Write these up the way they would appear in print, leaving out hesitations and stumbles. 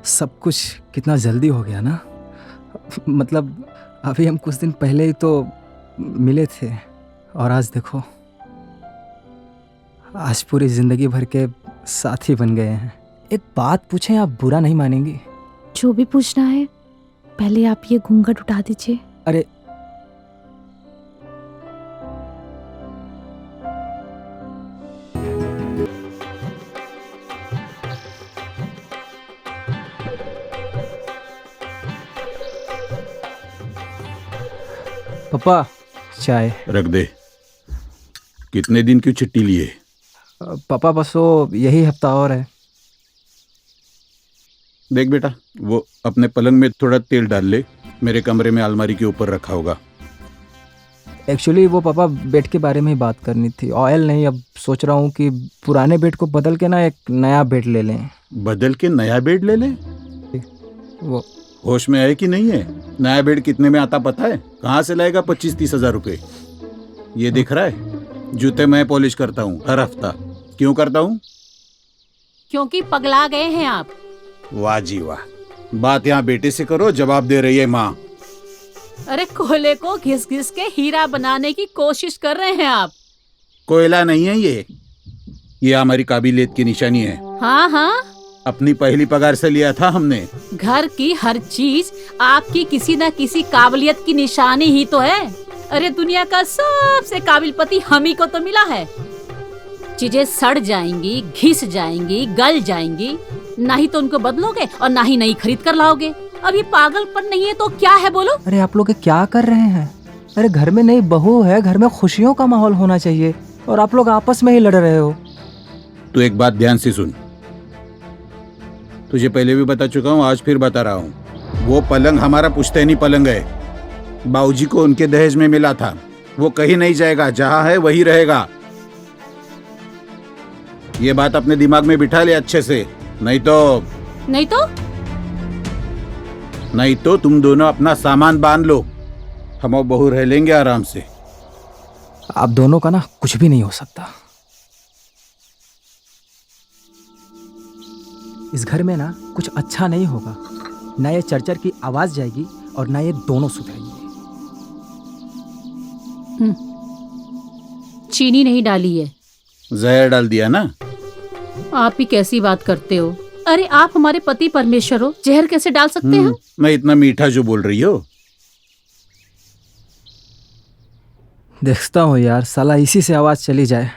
सब कुछ कितना जल्दी हो गया ना। मतलब अभी हम कुछ दिन पहले ही तो मिले थे और आज देखो, आज पूरी जिंदगी भर के साथी बन गए हैं। एक बात पूछें, आप बुरा नहीं मानेंगी? जो भी पूछना है पहले आप ये घूंघट उठा दीजिए। अरे पापा, चाय। रख दे। कितने दिन की छुट्टी लिए? पापा बस वो यही हफ्ता और है। देख बेटा, वो अपने पलंग में थोड़ा तेल डाल ले, मेरे कमरे में अलमारी के ऊपर रखा होगा। एक्चुअली वो पापा बेड के बारे में ही बात करनी थी, ऑयल नहीं। अब सोच रहा हूँ कि पुराने बेड को बदल के ना एक नया बेड ले लें। बदल के नया बेड ले ले? वो होश में है कि नहीं है? नया बेड कितने में आता पता है? कहाँ से लाएगा 25-30 हजार रुपए? ये दिख रहा है, जूते मैं पॉलिश करता हूँ हर हफ्ता। क्यों करता हूँ? क्योंकि पगला गए हैं आप। वाह जी वाह, बात यहाँ बेटे से करो, जवाब दे रही है माँ। अरे कोयले को घिस घिस के हीरा बनाने की कोशिश कर रहे हैं आप। कोयला नहीं है ये हमारी काबिलियत की निशानी है। हाँ हाँ, अपनी पहली पगार से लिया था हमने। घर की हर चीज आपकी किसी न किसी काबिलियत की निशानी ही तो है। अरे दुनिया का सबसे काबिल पति हम ही को तो मिला है। चीजें सड़ जाएंगी, घिस जाएंगी, गल जाएंगी, ना ही तो उनको बदलोगे और ना ही नई खरीद कर लाओगे। अब ये पागलपन नहीं है तो क्या है बोलो? अरे आप लोग क्या कर रहे हैं? अरे घर में नई बहू है, घर में खुशियों का माहौल होना चाहिए, और आप लोग आपस में ही लड़ रहे हो। तू एक बात ध्यान से सुन, तुझे पहले भी बता चुका हूँ, आज फिर बता रहा हूँ। वो पलंग हमारा पुश्तैनी पलंग है, बाबूजी को उनके दहेज में मिला था। वो कहीं नहीं जाएगा, जहाँ है वही रहेगा। ये बात अपने दिमाग में बिठा ले अच्छे से, नहीं तो तुम दोनों अपना सामान बांध लो, हम और बहू रह लेंगे आराम से। आप दोनों का ना कुछ भी नहीं हो सकता। इस घर में ना कुछ अच्छा नहीं होगा। ना ये चरचर की आवाज जाएगी और ना ये दोनों सुधरेंगे। चीनी नहीं डाली है, जहर डाल दिया ना। आप ही कैसी बात करते हो? अरे आप हमारे पति परमेश्वर हो, जहर कैसे डाल सकते हैं? मैं इतना मीठा जो बोल रही हो। देखता हूँ यार, साला इसी से आवाज चली जाए।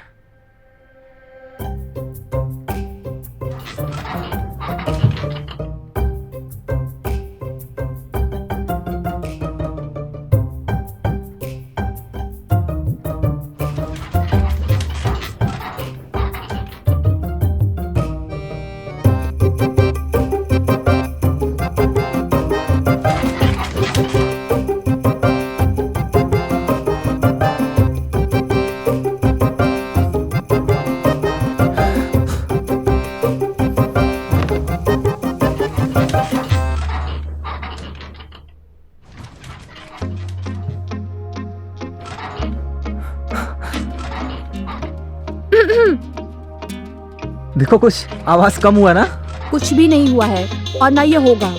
देखो कुछ आवाज कम हुआ ना? कुछ भी नहीं हुआ है और ना ये होगा।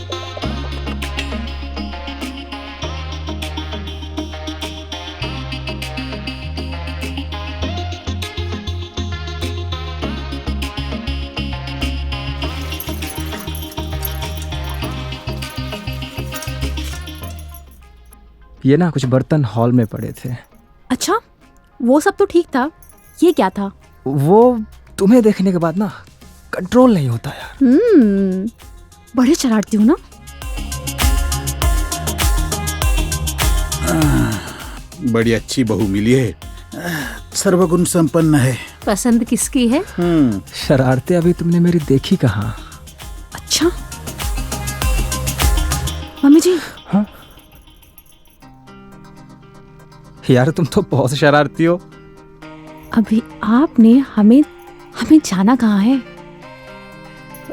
ये ना कुछ बर्तन हॉल में पड़े थे। अच्छा, वो सब तो ठीक था, ये क्या था? वो तुम्हें देखने के बाद ना कंट्रोल नहीं होता यार। बड़े शरारती हो ना। बड़ी अच्छी बहू मिली है, सर्वगुण संपन्न है। पसंद किसकी है? शरारतें अभी तुमने मेरी देखी कहाँ? अच्छा मम्मी जी। हाँ यार, तुम तो बहुत शरारती हो। अभी आपने हमें जाना कहाँ है?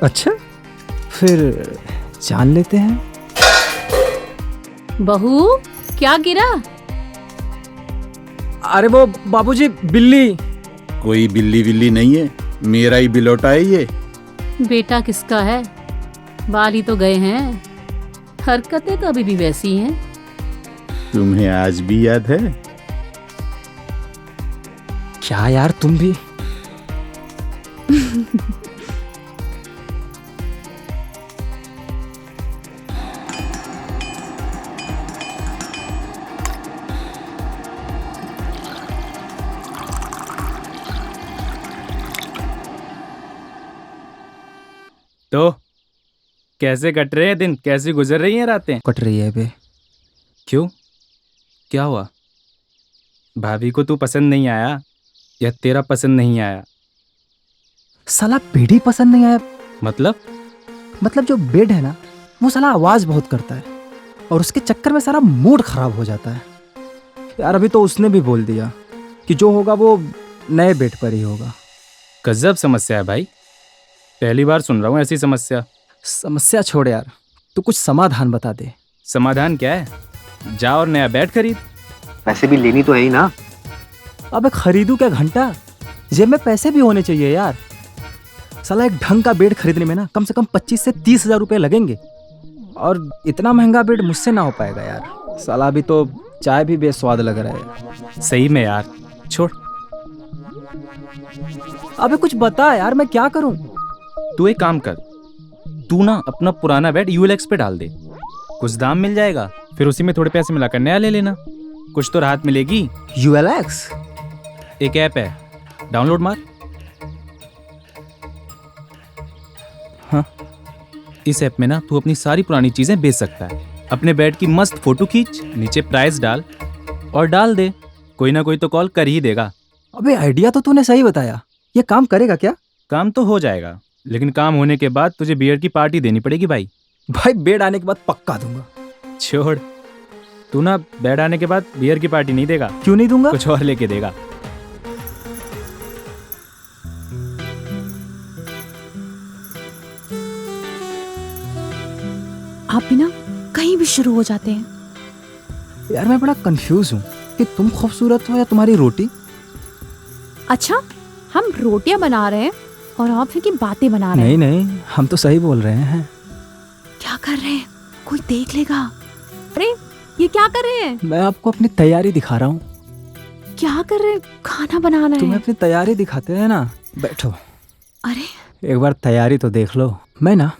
अच्छा, फिर जान लेते हैं। बहू, क्या गिरा? अरे वो बाबूजी, बिल्ली। कोई बिल्ली विल्ली नहीं है, मेरा ही बिलौटा है ये। बेटा किसका है? बाल ही तो गए हैं, हरकतें तो अभी भी वैसी हैं। तुम्हें आज भी याद है? क्या यार तुम भी। तो कैसे कट रहे हैं दिन, कैसी गुजर रही हैं रातें? कट रही है बे। क्यों, क्या हुआ? भाभी को तू पसंद नहीं आया या तेरा पसंद नहीं आया? साला बेड ही पसंद नहीं आया। मतलब जो बेड है ना, वो साला आवाज बहुत करता है और उसके चक्कर में सारा मूड खराब हो जाता है यार। अभी तो उसने भी बोल दिया कि जो होगा वो नए बेड पर ही होगा। गजब समस्या है भाई, पहली बार सुन रहा हूँ ऐसी समस्या। समस्या छोड़ यार, तू कुछ समाधान बता दे। समाधान क्या है? जा और नया बेड खरीद। पैसे भी लेनी तो है ही ना। अबे खरीदू क्या घंटा, जेब में पैसे भी होने चाहिए यार। साला एक ढंग का बेड खरीदने में ना कम से कम 25 से 30 हजार रुपये लगेंगे और इतना महंगा बेड मुझसे ना हो पाएगा यार। साला अभी तो चाय भी बेस्वाद लग रहा है। सही में यार, छोड़। अबे कुछ बता यार, मैं क्या करूं? तू एक काम कर, तू ना अपना पुराना बेड यूएलएक्स पे डाल दे, कुछ दाम मिल जाएगा, फिर उसी में थोड़े पैसे मिलाकर नया ले लेना, कुछ तो राहत मिलेगी। ULX एक ऐप है, डाउनलोड मार। हाँ। इस ऐप में ना तू अपनी सारी पुरानी चीजें बेच सकता है। अपने बेड की मस्त फोटो खींच, नीचे प्राइस डाल और डाल दे, कोई ना कोई तो कॉल कर ही देगा। अबे आइडिया तो तूने सही बताया, ये काम करेगा क्या? काम तो हो जाएगा, लेकिन काम होने के बाद तुझे बियर की पार्टी देनी पड़ेगी भाई। भाई बेड आने के बाद पक्का दूंगा। छोड़, तू ना बेड आने के बाद बियर की पार्टी नहीं देगा। क्यों नहीं दूंगा? कुछ और लेके देगा। आप भी ना कहीं भी शुरू हो जाते हैं। यार मैं बड़ा कंफ्यूज हूँ कि तुम खूबसूरत हो या तुम्हारी रोटी। अच्छा, हम रोटियां बना रहे हैं और आप फिर की बातें बना रहे हैं। नहीं नहीं, हम तो सही बोल रहे हैं। क्या कर रहे हैं? कोई देख लेगा। अरे ये क्या कर रहे हैं? मैं आपको अपनी तैयारी दिखा रहा हूँ। क्या कर रहे हैं? खाना बनाना है। तुम्हें अपनी तैयारी दिखाते हैं ना। बैठो, अरे एक बार तैयारी तो देख लो। मैं ना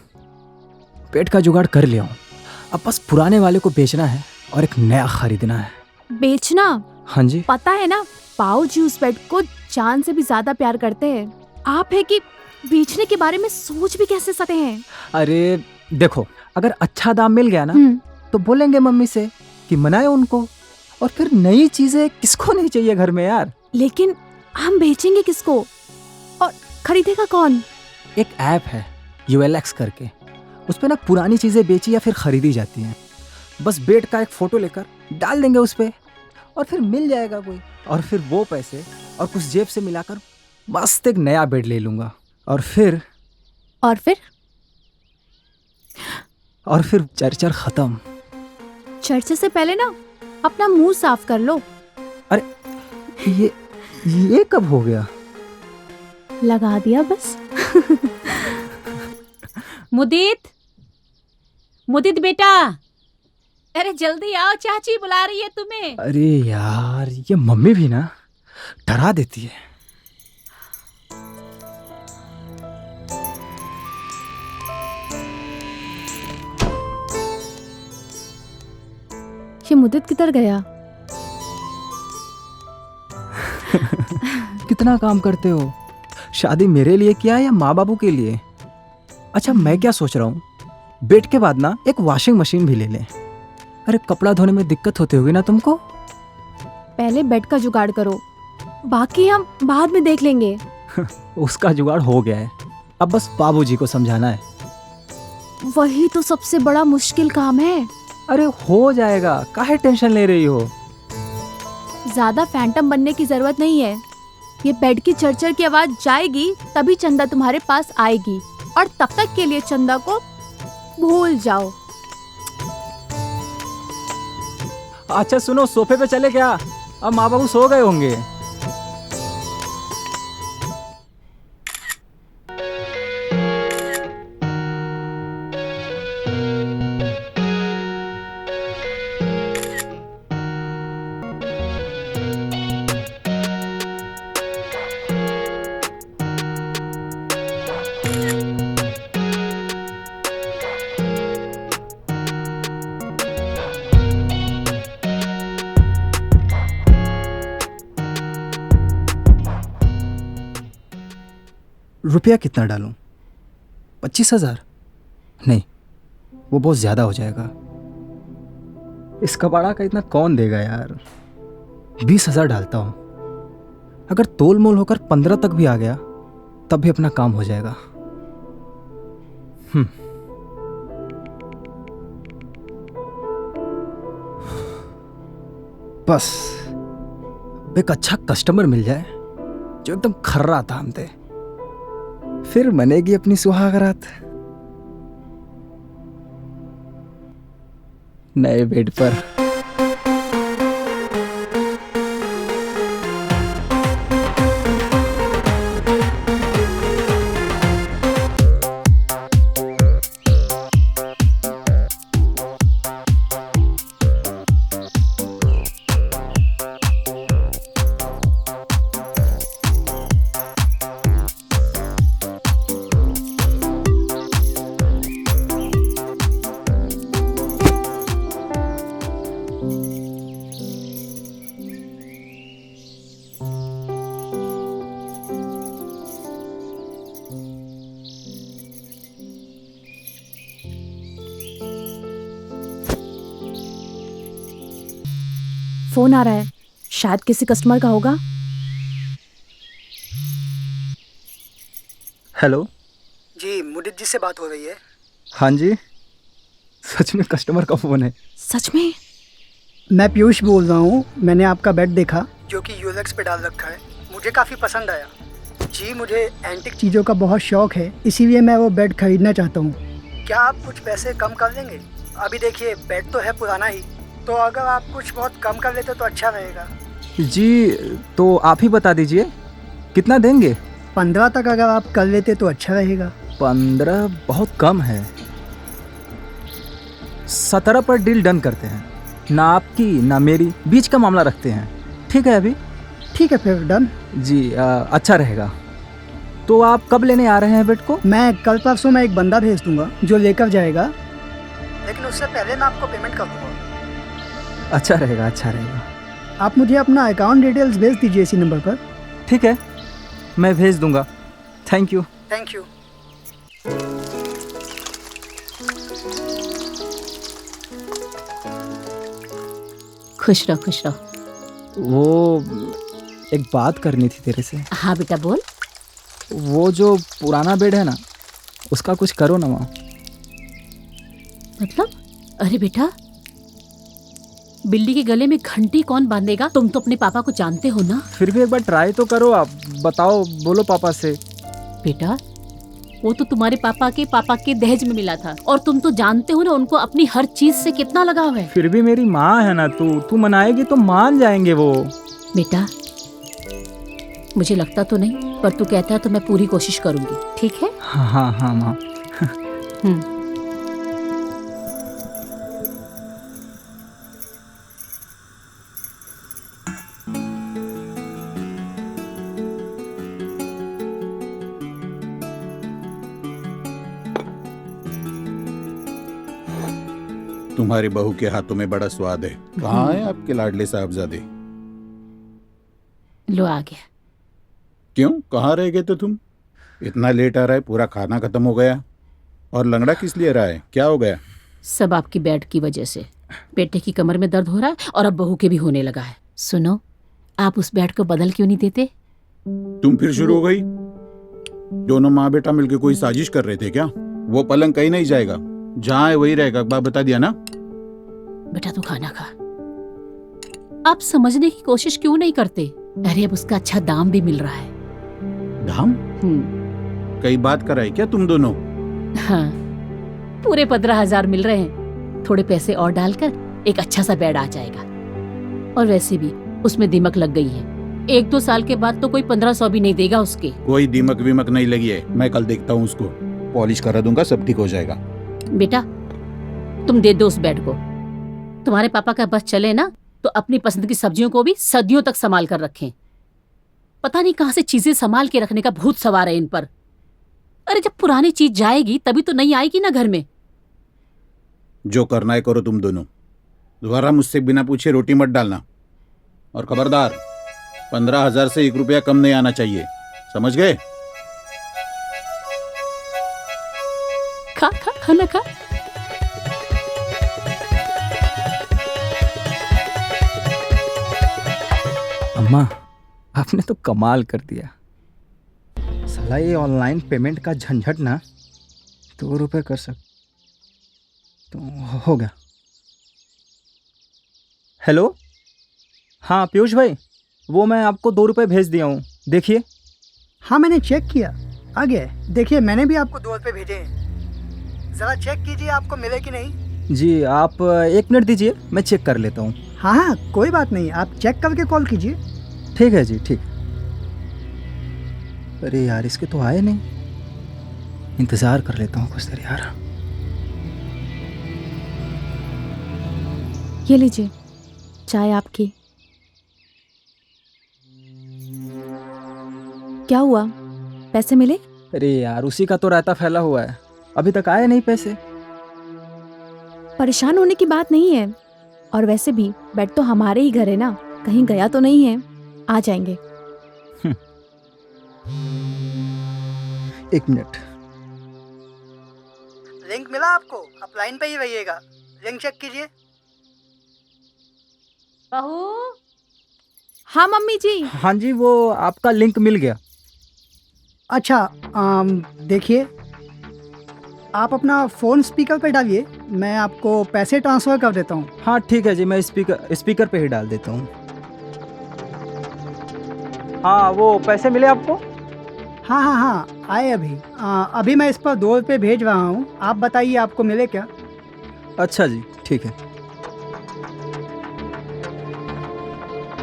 पेट का जुगाड़ कर लिया हूँ, अब बस पुराने वाले को बेचना है और एक नया खरीदना है। बेचना? हाँ जी। पता है ना, पाओ जी उस बेड को जान से भी ज्यादा प्यार करते हैं। आप है कि बेचने के बारे में सोच भी कैसे सकते हैं? अरे देखो, अगर अच्छा दाम मिल गया ना हम्म, तो बोलेंगे मम्मी से कि मनाए उनको, और फिर नई चीजें किसको नहीं चाहिए घर में यार। लेकिन हम बेचेंगे किसको और खरीदेगा कौन? एक ऐप है ULX करके, उस पे ना पुरानी चीजें बेची या फिर खरीदी जाती हैं। बस बेड का एक फोटो लेकर डाल देंगे उस पे और फिर मिल जाएगा कोई, और फिर वो पैसे और कुछ जेब से मिलाकर मस्त एक नया बेड ले लूंगा। और फिर चर्चा खत्म। चर्चा से पहले ना अपना मुंह साफ कर लो। ये कब हो गया? लगा दिया बस। मुदित बेटा, अरे जल्दी आओ, चाची बुला रही है तुम्हें। अरे यार, ये मम्मी भी ना डरा देती है। ये मुद्दत किधर गया? कितना काम करते हो? शादी मेरे लिए किया है या माँ बाबू के लिए? अच्छा मैं क्या सोच रहा हूँ, बेड के बाद ना एक वॉशिंग मशीन भी ले लें। अरे कपड़ा धोने में दिक्कत होती होगी ना तुमको। पहले बेड का जुगाड़ करो, बाकी हम बाद में देख लेंगे। उसका जुगाड़ हो गया है, अब बस बाबूजी को समझाना है। वही तो सबसे बड़ा मुश्किल काम है। अरे हो जाएगा, काहे टेंशन ले रही हो? ज्यादा फैंटम बनने की जरूरत नहीं है। ये बेड की चरचर की आवाज जाएगी तभी चंदा तुम्हारे पास आएगी, और तब तक के लिए चंदा को भूल जाओ। अच्छा सुनो, सोफे पे चले क्या? अब माँ बाबू सो गए होंगे। रुपया कितना डालूं? 25,000? नहीं, वो बहुत ज़्यादा हो जाएगा। इस कबाड़ा का इतना कौन देगा यार। 20,000 डालता हूँ। अगर तोल मोल होकर 15 तक भी आ गया तब भी अपना काम हो जाएगा। बस एक अच्छा कस्टमर मिल जाए जो एकदम खर्रा दाम दे, फिर बनेगी अपनी सुहागरात। नए बेड पर। फोन आ रहा है, शायद किसी कस्टमर का होगा। हेलो जी, मुदित जी से बात हो रही है। हाँ जी, सच में कस्टमर का फोन है। सच में? मैं पीयूष बोल रहा हूँ। मैंने आपका बेड देखा जो कि यूएलएक्स पे डाल रखा है, मुझे काफ़ी पसंद आया। जी, मुझे एंटिक चीज़ों का बहुत शौक है, इसीलिए मैं वो बेड खरीदना चाहता हूँ। क्या आप कुछ पैसे कम कर लेंगे? अभी देखिए, बेड तो है पुराना ही, तो अगर आप कुछ बहुत कम कर लेते तो अच्छा रहेगा। जी, तो आप ही बता दीजिए कितना देंगे। 15 तक अगर आप कर लेते तो अच्छा रहेगा। 15 बहुत कम है। 17 पर डील डन करते हैं। ना आपकी ना मेरी, बीच का मामला रखते हैं। ठीक है अभी? ठीक है फिर, डन। जी, अच्छा रहेगा। तो आप कब लेने आ रहे हैं बेड को? मैं कल परसों में एक बंदा भेज दूंगा जो लेकर जाएगा, लेकिन उससे पहले मैं आपको पेमेंट कर दूंगा। अच्छा रहेगा, अच्छा रहेगा। आप मुझे अपना अकाउंट डिटेल्स भेज दीजिए इसी नंबर पर। ठीक है, मैं भेज दूंगा। Thank you. Thank you. खुश रहो, खुश रहो। वो एक बात करनी थी तेरे से। हाँ बेटा बोल। वो जो पुराना बेड है ना, उसका कुछ करो ना माँ। मतलब? अरे बेटा, बिल्ली के गले में घंटी कौन बांधेगा? तुम तो अपने पापा को जानते हो ना। फिर भी एक बार ट्राई तो करो। आप बताओ, बोलो पापा से। बेटा, वो तो तुम्हारे पापा के दहेज में मिला था, और तुम तो जानते हो ना उनको अपनी हर चीज से कितना लगाव है। फिर भी मेरी माँ है ना, तू मनाएगी तो मान जाएंगे वो। बेटा, मुझे लगता तो नहीं, पर तू कहता है तो मैं पूरी कोशिश करूंगी। ठीक है? हाँ हाँ हाँ माँ। तुम्हारी बहू के हाथों में बड़ा स्वाद है। कहाँ है आपके लाडले साहबजादे? लो आ गया। क्यों, कहाँ रह गए थे तुम? इतना लेट आ रहा है, पूरा खाना खत्म हो गया। और लंगड़ा किस लिए रहा है, क्या हो गया? सब आपकी बेड की वजह से। बेटे की कमर में दर्द हो रहा है और अब बहू के भी होने लगा है। सुनो, आप उस बेड को बदल क्यों नहीं देते? तुम फिर शुरू हो गई। दोनों माँ बेटा मिलकर कोई साजिश कर रहे थे क्या? वो पलंग कहीं नहीं जाएगा, जहाँ है वही रहेगा। बात बता दिया ना। बेटा तू खाना खा। आप समझने की कोशिश क्यों नहीं करते? अरे अब उसका अच्छा दाम भी मिल रहा है। दाम? कई बात कराई क्या तुम दोनों? हाँ, पूरे 15,000 मिल रहे हैं। थोड़े पैसे और डालकर एक अच्छा सा बेड आ जाएगा। और वैसे भी उसमें दीमक लग गई है। 1-2 साल के बाद तो कोई 1500 भी नहीं देगा उसके। कोई दीमक वीमक नहीं लगी है। मैं कल देखता हूँ उसको, पॉलिश करा दूंगा, सब ठीक हो जाएगा। बेटा, तुम दे दो उस बेड को। तुम्हारे पापा का बस चले ना तो अपनी पसंद की सब्जियों को भी सदियों तक संभाल कर रखें। पता नहीं कहां से चीजें संभाल के रखने का भूत सवार है इन पर। अरे जब पुरानी चीज जाएगी तभी तो नई आएगी ना घर में। जो करना है करो तुम दोनों, दोबारा मुझसे बिना पूछे रोटी मत डालना। और खबरदार, 15,000 से 1 रुपया कम नहीं आना चाहिए, समझ गए? खा खा खाना खा। अम्मा, आपने तो कमाल कर दिया। साला ये ऑनलाइन पेमेंट का झंझट ना 2 रुपये कर सक तो हो गया। हेलो, हाँ पीयूष भाई, वो मैं आपको 2 रुपये भेज दिया हूँ, देखिए। हाँ मैंने चेक किया, आ गया है। देखिए मैंने भी आपको 2 रुपये भेजे हैं, ज़रा चेक कीजिए आपको मिले कि नहीं। जी आप 1 मिनट दीजिए, मैं चेक कर लेता हूँ। हाँ हाँ कोई बात नहीं, आप चेक करके कॉल कीजिए। ठीक है जी, ठीक। अरे यार इसके तो आए नहीं, इंतज़ार कर लेता हूँ कुछ देर यार। ये लीजिए चाय आपकी। क्या हुआ, पैसे मिले? अरे यार उसी का तो रायता फैला हुआ है, अभी तक आए नहीं पैसे। परेशान होने की बात नहीं है, और वैसे भी बेड तो हमारे ही घर है ना, कहीं गया तो नहीं है, आ जाएंगे। 1 मिनट। लिंक मिला आपको? आप लाइन पे ही रहिएगा, लिंक चेक कीजिए। बहू, हाँ मम्मी जी। हाँ जी, वो आपका लिंक मिल गया। अच्छा देखिए, आप अपना फ़ोन स्पीकर पे डालिए, मैं आपको पैसे ट्रांसफ़र कर देता हूँ। हाँ ठीक है जी, मैं स्पीकर पे ही डाल देता हूँ। हाँ वो पैसे मिले आपको? हाँ हाँ हाँ आए अभी। अभी मैं इस पर 2 रुपये भेज रहा हूँ, आप बताइए आपको मिले क्या। अच्छा जी, ठीक है।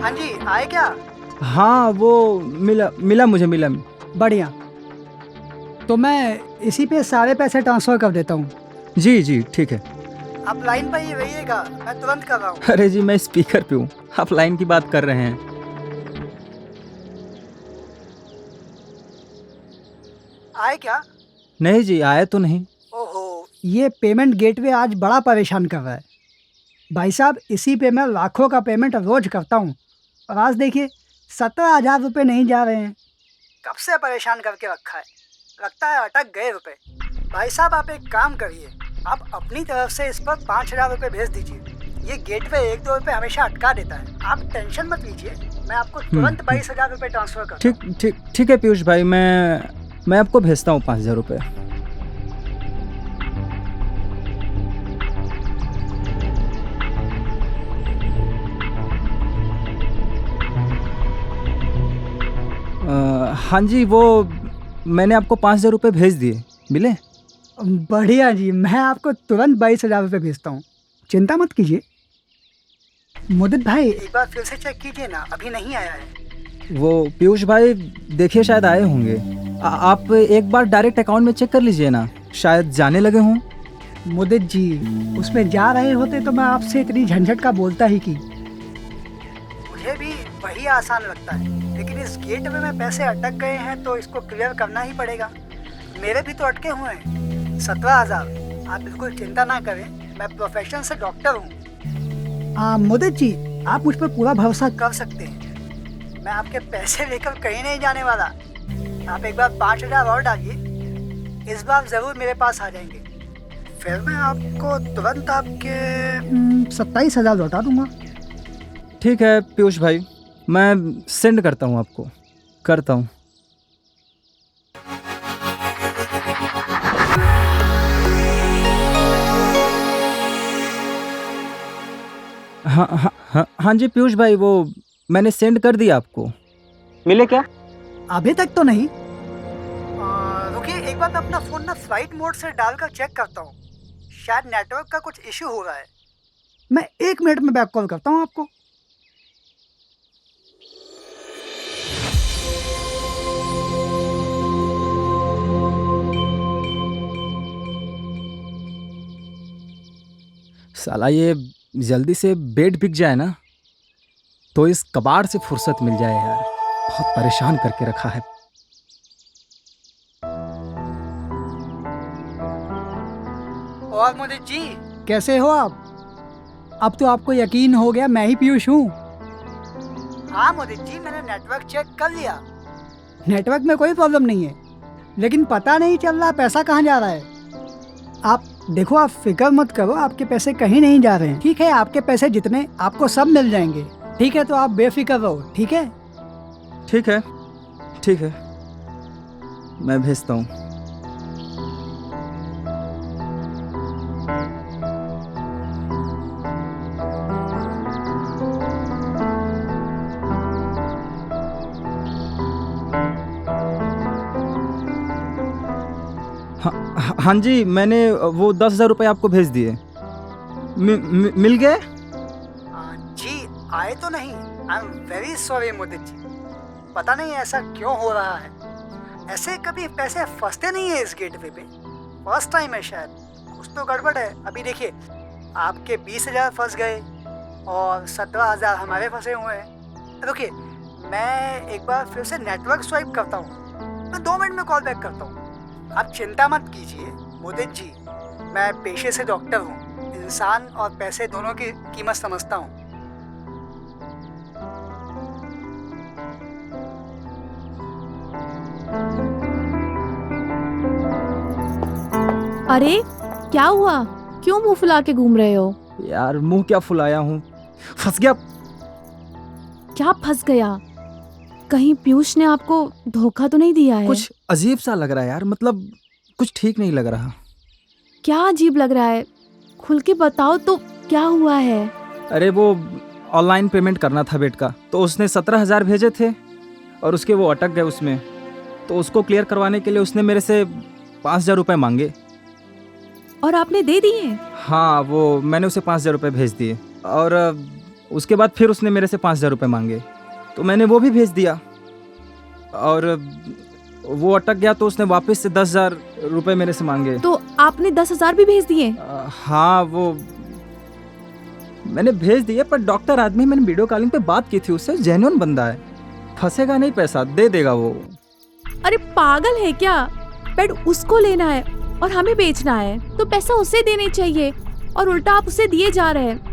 हाँ जी आए क्या? हाँ वो मिला मुझे मिला। बढ़िया, तो मैं इसी पे सारे पैसे ट्रांसफ़र कर देता हूँ। जी जी ठीक है। आप लाइन पर ही रहिएगा, मैं तुरंत कर रहा हूँ। अरे जी मैं स्पीकर पे हूँ, आप लाइन की बात कर रहे हैं। आए क्या? नहीं जी, आए तो नहीं। ओहो, ये पेमेंट गेटवे आज बड़ा परेशान कर रहा है। भाई साहब इसी पे मैं लाखों का पेमेंट रोज करता हूँ, और आज देखिए 17,000 रुपये नहीं जा रहे हैं। कब से परेशान करके रखा है, लगता है अटक गए रुपए। भाई साहब आप एक काम करिए, आप अपनी तरफ से इस पर 5,000 रुपये भेज दीजिए। ये गेटवे 1-2 रुपये हमेशा अटका देता है, आप टेंशन मत लीजिए, मैं आपको तुरंत 22,000 रुपये ट्रांसफ़र कर। ठीक है पीयूष भाई, मैं आपको भेजता हूँ 5,000 रुपये। हाँ जी, वो मैंने आपको 5,000 रुपये भेज दिए, मिले? बढ़िया जी, मैं आपको तुरंत 22,000 रुपये भेजता हूँ, चिंता मत कीजिए। मुदित भाई एक बार फिर से चेक कीजिए ना, अभी नहीं आया है। वो पीयूष भाई देखिए शायद आए होंगे, आप एक बार डायरेक्ट अकाउंट में चेक कर लीजिए ना, शायद जाने लगे हों। मुदित जी उसमें जा रहे होते तो मैं आपसे इतनी झंझट का बोलता ही की। मुझे भी वही आसान लगता है, लेकिन इस गेट में पैसे अटक गए हैं तो इसको क्लियर करना ही पड़ेगा। मेरे भी तो अटके हुए हैं 17,000। आप बिल्कुल चिंता ना करें, मैं प्रोफेशन से डॉक्टर हूँ। मुदित जी आप मुझ पर पूरा भरोसा कर सकते हैं, मैं आपके पैसे लेकर कहीं नहीं जाने वाला। आप एक बार 5,000 और डालिए, इस बार ज़रूर मेरे पास आ जाएंगे, फिर मैं आपको तुरंत आपके 27,000 लौटा दूंगा। ठीक है पीयूष भाई, मैं सेंड करता हूँ आपको, करता हूँ। हाँ जी पीयूष भाई, वो मैंने सेंड कर दिया आपको, मिले क्या? अभी तक तो नहीं। रुकिए एक बार मैं अपना फ़ोन ना फ्लाइट मोड से डालकर चेक करता हूँ, शायद नेटवर्क का कुछ इशू हो रहा है। मैं 1 मिनट में बैक कॉल करता हूँ आपको। साला ये जल्दी से बेड बिक जाए ना तो इस कबाड़ से फुर्सत मिल जाए यार, बहुत परेशान करके रखा है। और मोदी जी कैसे हो आप? अब तो आपको यकीन हो गया मैं ही पीयूष हूँ। हाँ मोदी जी, मैंने नेटवर्क चेक कर लिया। नेटवर्क में कोई प्रॉब्लम नहीं है, लेकिन पता नहीं चल रहा पैसा कहाँ जा रहा है। आप देखो, आप फिक्र मत करो, आपके पैसे कहीं नहीं जा रहे हैं। ठीक है, आपके पैसे जितने आपको सब मिल जाएंगे। ठीक है, तो आप बेफिक्र रहो। ठीक है, ठीक है, ठीक है, मैं भेजता हूँ। हाँ जी, मैंने वो 10,000 रुपये आपको भेज दिए। मिल गए? जी आए तो नहीं। I am very sorry Modi ji, पता नहीं ऐसा क्यों हो रहा है। ऐसे कभी पैसे फंसते नहीं है इस गेटवे पे। फर्स्ट टाइम है शायद, कुछ तो गड़बड़ है। अभी देखिए, आपके 20,000 फंस गए और 17,000 हमारे फंसे हुए हैं। रुकिए, मैं एक बार फिर से नेटवर्क स्वाइप करता हूँ। मैं 2 मिनट में कॉल बैक करता हूँ। आप चिंता मत कीजिए मोदी जी, मैं पेशे से डॉक्टर हूँ। इंसान और पैसे दोनों की कीमत समझता हूँ। अरे क्या हुआ? क्यों मुंह फुला के घूम रहे हो? यार मुंह क्या फुलाया हूँ, फंस गया। क्या फंस गया? कहीं पीयूष ने आपको धोखा तो नहीं दिया है? कुछ अजीब सा लग रहा है यार, मतलब कुछ ठीक नहीं लग रहा। क्या अजीब लग रहा है? खुल के बताओ तो, क्या हुआ है? अरे वो ऑनलाइन पेमेंट करना था बेट का, तो उसने 17,000 भेजे थे और उसके वो अटक गए उसमें। तो उसको क्लियर करवाने के लिए उसने मेरे से 5,000 रुपये मांगे। और आपने दे दिए? हाँ, वो मैंने उसे 5,000 रुपये भेज दिए और उसके बाद फिर उसने मेरे से 5,000 रुपये मांगे, तो मैंने वो भी भेज दिया। और वो अटक गया तो उसने वापस से 10,000 रुपये मेरे से मांगे। तो आपने 10,000 भी भेज दिए? हाँ, वो मैंने भेज दिए, पर डॉक्टर आदमी, मैंने वीडियो कॉलिंग पे बात की थी उससे, जेन्युइन बंदा है, फंसेगा नहीं, पैसा दे देगा वो। अरे पागल है क्या? बेड उसको लेना है और हमें बेचना है, तो पैसा उसे देने चाहिए और उल्टा आप उसे दिए जा रहे हैं।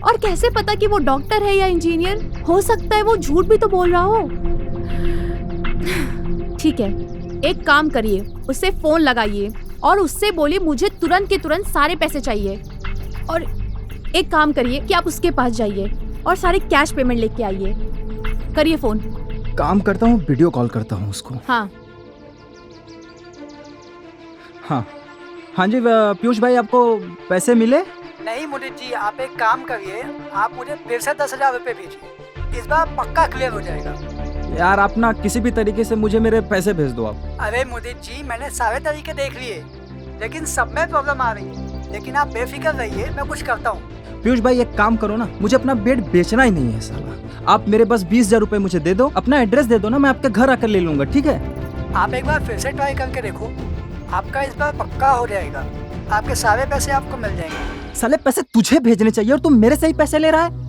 और कैसे पता कि वो डॉक्टर है या इंजीनियर? हो सकता है वो झूठ भी तो बोल रहा हो। ठीक है, एक काम करिए, उससे फोन लगाइए और उससे बोलिए मुझे तुरंत के तुरंत सारे पैसे चाहिए। और एक काम करिए कि आप उसके पास जाइए और सारे कैश पेमेंट लेके आइए। करिए फोन। काम करता हूँ, वीडियो कॉल करता हूँ उसको। हाँ हाँ हाँ जी, पीयूष भाई आपको पैसे मिले? नहीं मोदी जी, आप एक काम करिए, आप मुझे फिर से 10,000 रुपये भेजिए। इस बार पक्का क्लियर हो जाएगा। यार आप ना किसी भी तरीके से मुझे मेरे पैसे भेज दो आप। अरे मोदी जी, मैंने सारे तरीके देख लिए, लेकिन सब में प्रॉब्लम आ रही है। लेकिन आप बेफिक्र रहिए, मैं कुछ करता हूँ। पीयूष भाई एक काम करो ना, मुझे अपना बेड बेचना ही नहीं है साला। आप मेरे बस 20,000 रुपये मुझे दे दो, अपना एड्रेस दे दो ना, मैं आपके घर आकर ले लूंगा। ठीक है, आप एक बार फिर से ट्राई करके देखो, आपका इस बार पक्का हो जाएगा। आपके सारे पैसे आपको मिल जाएंगे। साले पैसे तुझे भेजने चाहिए और तुम मेरे से ही पैसे ले रहा है।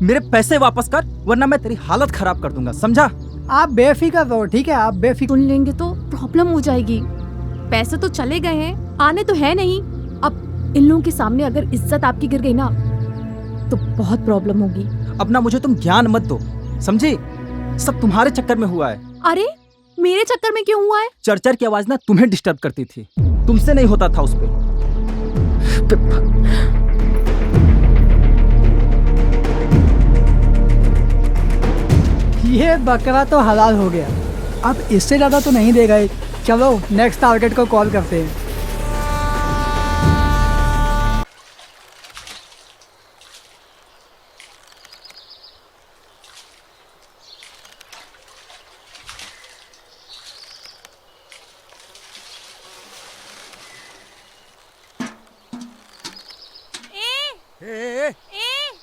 मेरे पैसे वापस कर, वरना मैं तेरी हालत खराब कर दूंगा, समझा? आप बेफिक्र रहो, ठीक है? आप बेफिक्र। सुन लेंगे तो प्रॉब्लम हो जाएगी। पैसे तो चले गए हैं, आने तो है नहीं। अब इन लोगों के सामने अगर इज्जत आपकी गिर गई ना, तो बहुत प्रॉब्लम होगी। अपना मुझे तुम ज्ञान मत दो, समझी? सब तुम्हारे चक्कर में हुआ है। अरे मेरे चक्कर में क्यों हुआ है? चरचर की आवाज ना तुम्हें डिस्टर्ब करती थी, तुमसे नहीं होता था उस पे। ये बकरा तो हलाल हो गया, अब इससे ज़्यादा तो नहीं देगा। चलो नेक्स्ट टारगेट को कॉल करते हैं।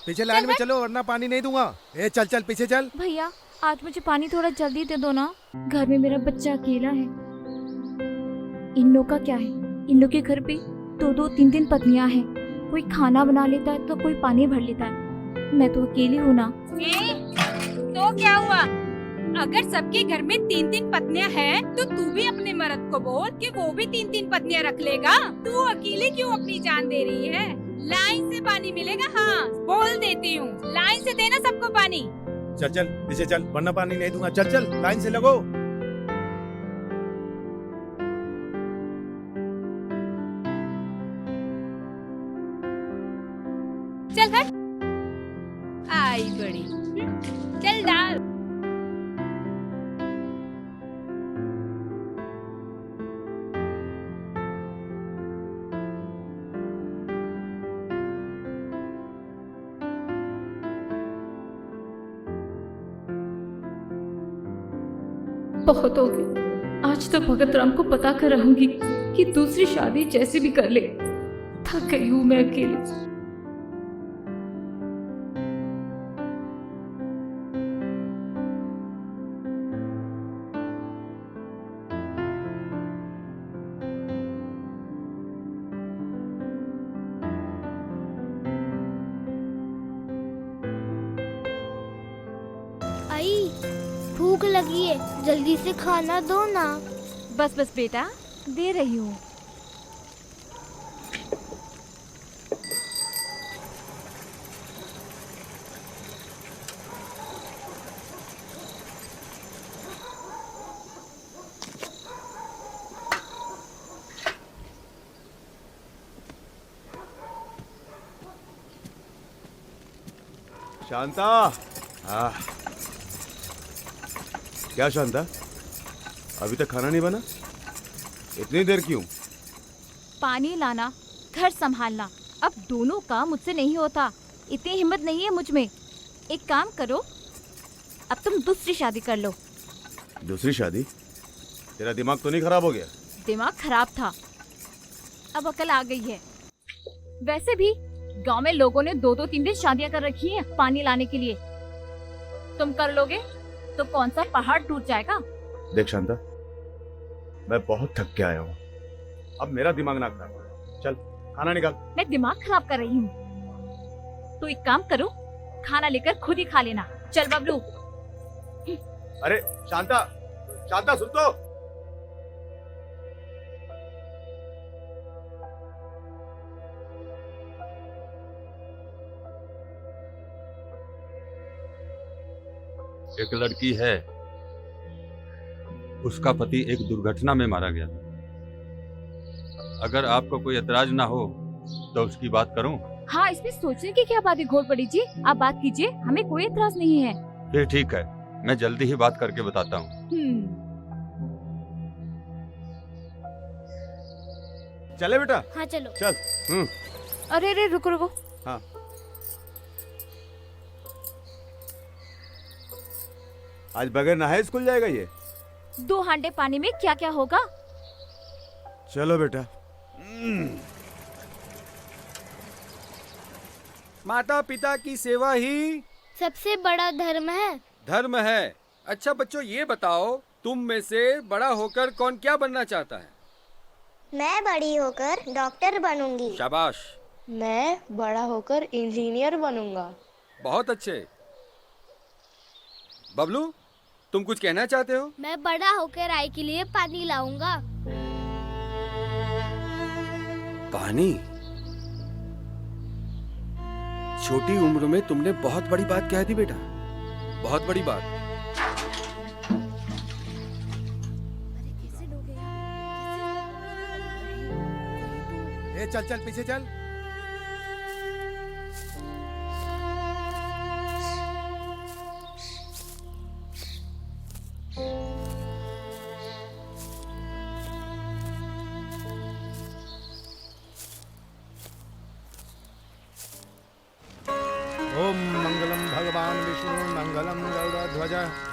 पीछे लाइन में चलो वरना पानी नहीं दूंगा। ए चल चल पीछे चल। भैया आज मुझे पानी थोड़ा जल्दी दे दो ना, घर में मेरा बच्चा अकेला है। इन लोग का क्या है, इन लोग के घर पे 2-2 3-3 पत्नियां हैं। कोई खाना बना लेता है तो कोई पानी भर लेता है, मैं तो अकेली हूँ ना। तो क्या हुआ? अगर सबके घर में 3-3 पत्नियां हैं, तो तू भी अपने मर्द को बोल कि वो भी 3-3 पत्नियां रख लेगा। तू अकेले क्यों अपनी जान दे रही है? लाइन से पानी मिलेगा। हाँ, बोल देती हूँ, लाइन से देना सबको पानी। चल चल पीछे चल, वरना पानी नहीं दूंगा। चल चल लाइन से लगो। चल हट। आई बड़ी, चल डाल। बहुत हो गया। आज तो भगत राम को पता कर रहूंगी कि दूसरी शादी जैसे भी कर ले। थक गई हूँ मैं अकेले। आई, भूख लगी है, जल्दी से खाना दो ना। बस बस बेटा, दे रही हूँ। शांता, क्या शांता, अभी तक खाना नहीं बना? इतनी देर क्यों? पानी लाना, घर संभालना, अब दोनों काम मुझसे नहीं होता। इतनी हिम्मत नहीं है मुझ में। एक काम करो, अब तुम दूसरी शादी कर लो। दूसरी शादी? तेरा दिमाग तो नहीं खराब हो गया? दिमाग खराब था, अब अकल आ गई है। वैसे भी गांव में लोगों ने 2-2 3 शादियां कर रखी हैं पानी लाने के लिए। तुम कर लोगे तो कौन सा पहाड़ टूट जाएगा? देख शांता, मैं बहुत थक के आया हूँ, अब मेरा दिमाग ना खराब हो। चल खाना निकाल। मैं दिमाग खराब कर रही हूँ तो एक काम करो, खाना लेकर खुद ही खा लेना। चल बबलू। अरे शांता, शांता सुन तो। एक लड़की है, उसका पति एक दुर्घटना में मारा गया। अगर आपको कोई एतराज ना हो तो उसकी बात करूं? हाँ, इसमें सोचने की क्या बात है घोड़पड़ी जी, आप बात कीजिए, हमें कोई एतराज नहीं है। फिर ठीक है, मैं जल्दी ही बात करके बताता हूँ। चले बेटा? हाँ चलो। चल। अरे अरे रुको रुको। हाँ, आज बगैर नहाए स्कूल जाएगा ये? 2 हांडे पानी में क्या क्या होगा? चलो बेटा। माता पिता की सेवा ही सबसे बड़ा धर्म है। धर्म है। अच्छा बच्चों, ये बताओ, तुम में से बड़ा होकर कौन क्या बनना चाहता है? मैं बड़ी होकर डॉक्टर बनूंगी। शाबाश। मैं बड़ा होकर इंजीनियर बनूंगा। बहुत अच्छे। बबलू, तुम कुछ कहना चाहते हो? मैं बड़ा होकर आई के लिए पानी लाऊंगा। पानी? छोटी उम्र में तुमने बहुत बड़ी बात कह दी बेटा, बहुत बड़ी बात। ए चल चल पीछे चल। ओम मंगलम भगवान विष्णु मंगलम गरुड़ध्वज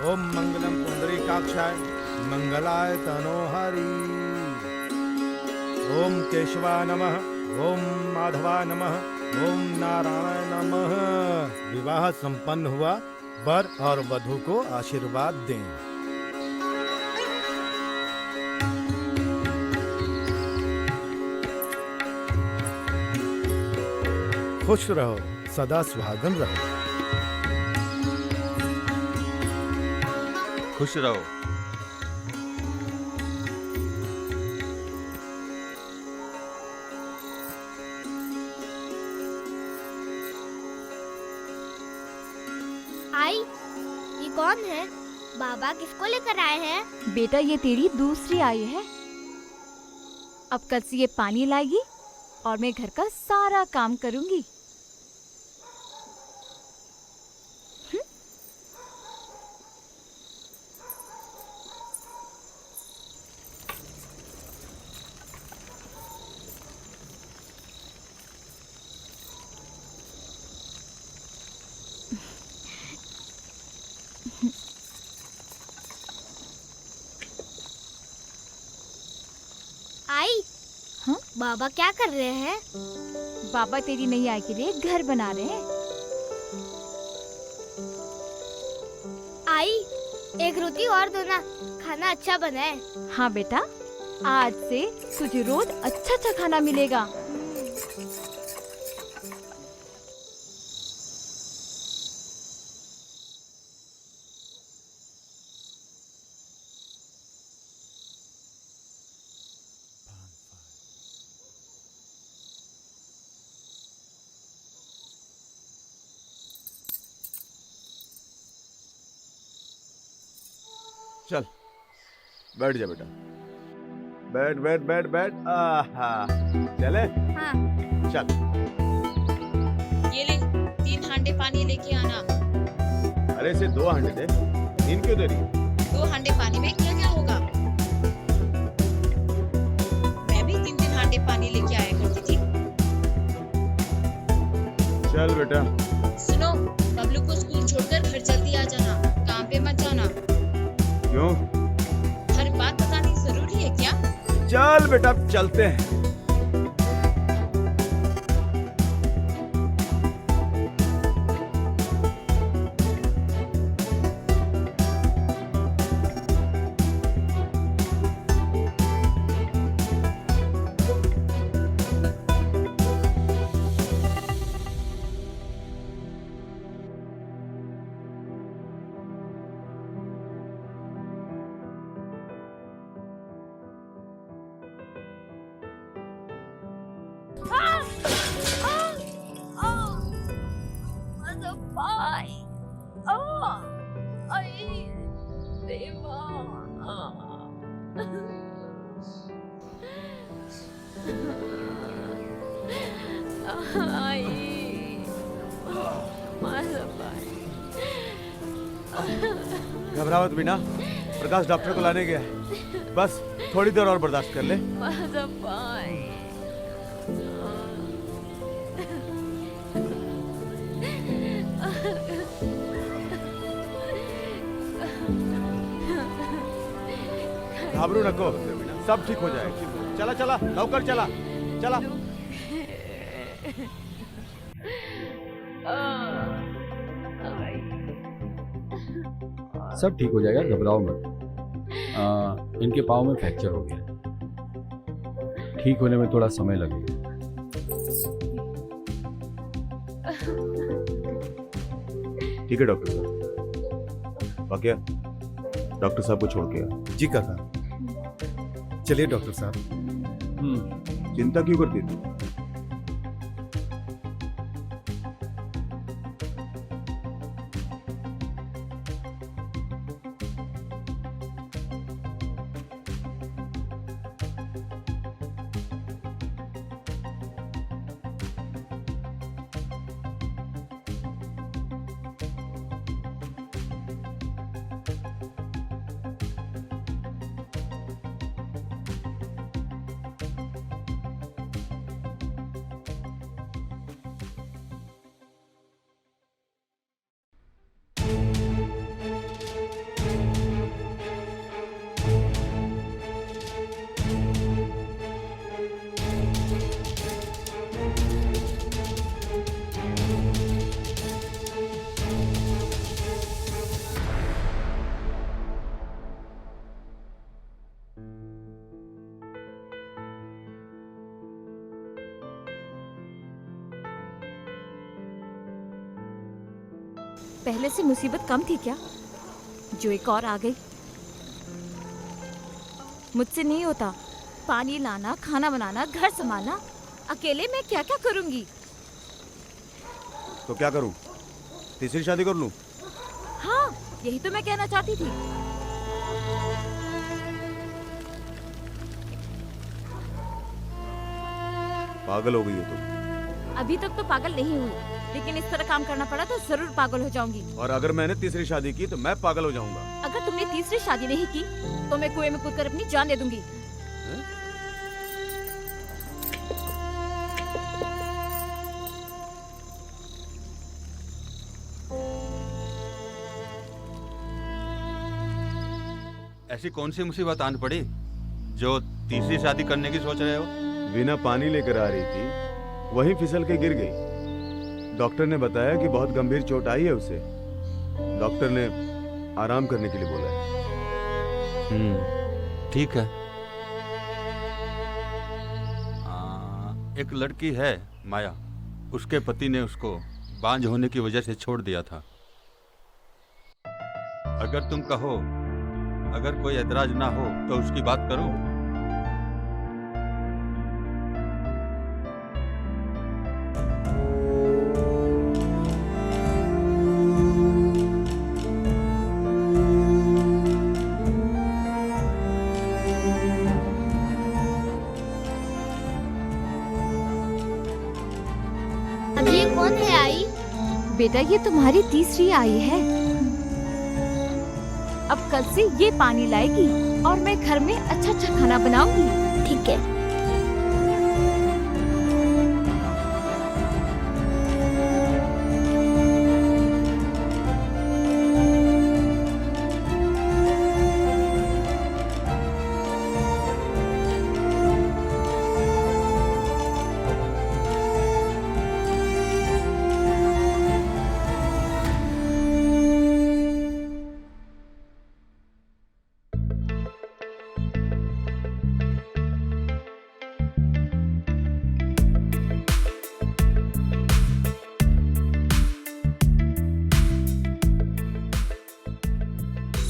ओम मंगलम पुंडरीकाक्षाय मंगलाय तनोहरि। ओम केशवा नमः, ओम माधवा नमः, ओम नारायण नमः। विवाह संपन्न हुआ, वर और वधू को आशीर्वाद दें। खुश रहो, सदा सुहागन रहो। खुश रहो। आई, ये कौन है? बाबा किसको लेकर आए हैं? बेटा ये तेरी दूसरी आई है। अब कल से ये पानी लाएगी और मैं घर का सारा काम करूंगी। आई, हाँ? बाबा क्या कर रहे हैं? बाबा तेरी नई आई के लिए घर बना रहे हैं। आई, एक रोटी और दो ना, खाना अच्छा बना है। हाँ बेटा, आज से तुझे रोज अच्छा अच्छा खाना मिलेगा। चल बैठ जा बेटा, बैठ बैठ बैठ बैठ। आहा, चले। हाँ। चल। ये ले, 3 हांडे पानी लेके आना। अरे इसे 2 हांडे दे, 3 क्यों दे रही है? 2 हांडे पानी में क्या क्या होगा? मैं भी 3 हांडे पानी लेके आया करती थी। चल बेटा। सुनो, बबलू को स्कूल छोड़कर घर जल्दी आ जाना, काम पे मत जाना। क्यों? हर बात बतानी जरूरी है क्या? चल बेटा चलते हैं। घबरा मत मीना, प्रकाश डॉक्टर को लाने गया है। बस थोड़ी देर और बर्दाश्त कर ले। घाबरू नको, सब ठीक हो जाएगा। चला चला लवकर चला चला। सब ठीक हो जाएगा, घबराओ मत। इनके पाँव में फ्रैक्चर हो गया, ठीक होने में थोड़ा समय लगेगा। ठीक है डॉक्टर साहब। वाकया डॉक्टर साहब को छोड़ के आ। जी काका। चलिए डॉक्टर साहब। चिंता क्यों करती थी? पहले से मुसीबत कम थी क्या, जो एक और आ गई? मुझसे नहीं होता। पानी लाना, खाना बनाना, घर संभालना, अकेले मैं क्या क्या करूंगी। तो क्या करूं? तीसरी शादी कर लूं? हाँ, यही तो मैं कहना चाहती थी। पागल हो गई हो तुम। अभी तक तो पागल नहीं हुई, लेकिन इस तरह काम करना पड़ा तो जरूर पागल हो जाऊंगी। और अगर मैंने तीसरी शादी की तो मैं पागल हो जाऊंगा। अगर तुमने तीसरी शादी नहीं की तो मैं कुएं में कूदकर अपनी जान दे दूंगी। ऐसी कौन सी मुसीबत आन पड़ी जो तीसरी शादी करने की सोच रहे हो? बिना पानी लेकर आ रही थी, वहीं फिसल के गिर गई। डॉक्टर ने बताया कि बहुत गंभीर चोट आई है उसे। डॉक्टर ने आराम करने के लिए बोला है। ठीक है। एक लड़की है माया, उसके पति ने उसको बांझ होने की वजह से छोड़ दिया था। अगर तुम कहो, अगर कोई ऐतराज ना हो तो उसकी बात करूं? अब ये कौन है आई? बेटा, ये तुम्हारी तीसरी आई है। अब कल से ये पानी लाएगी और मैं घर में अच्छा अच्छा खाना बनाऊंगी। ठीक है।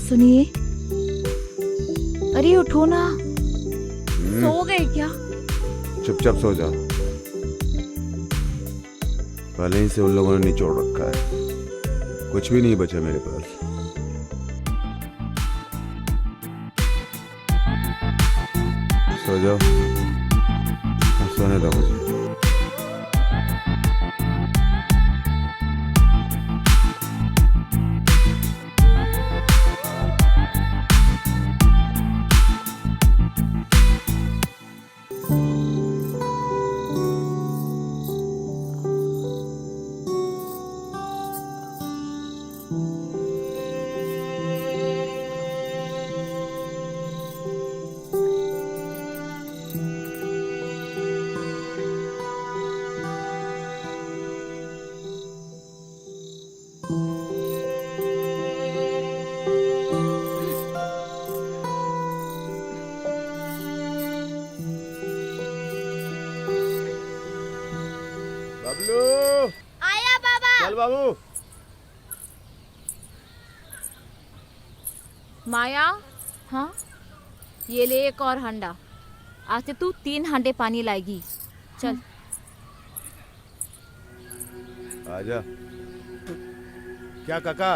सुनिए, अरे उठो ना, सो गए क्या? चुपचाप सो जा। पहले ही से उन लोगों ने निचोड़ रखा है। कुछ भी नहीं बचा मेरे पास। सो जाओ, सोने दो मुझे। बबलू, आया बाबा। चल बाबू। माया, हाँ, ये ले एक और हांडा। आज से तू 3 हांडे पानी लाएगी। चल। आजा। क्या काका,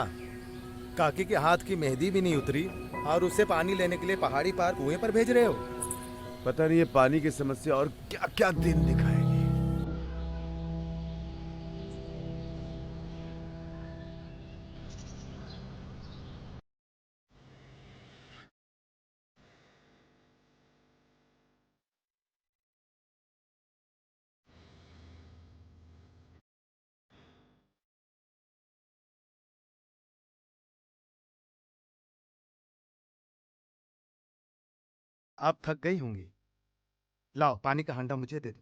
काकी के हाथ की मेहंदी भी नहीं उतरी और उसे पानी लेने के लिए पहाड़ी पार कुएं पर भेज रहे हो? पता नहीं ये पानी की समस्या और क्या क्या दिन दिखाएगी। आप थक गई होंगी। लाओ, पानी का हांडा मुझे दे दो।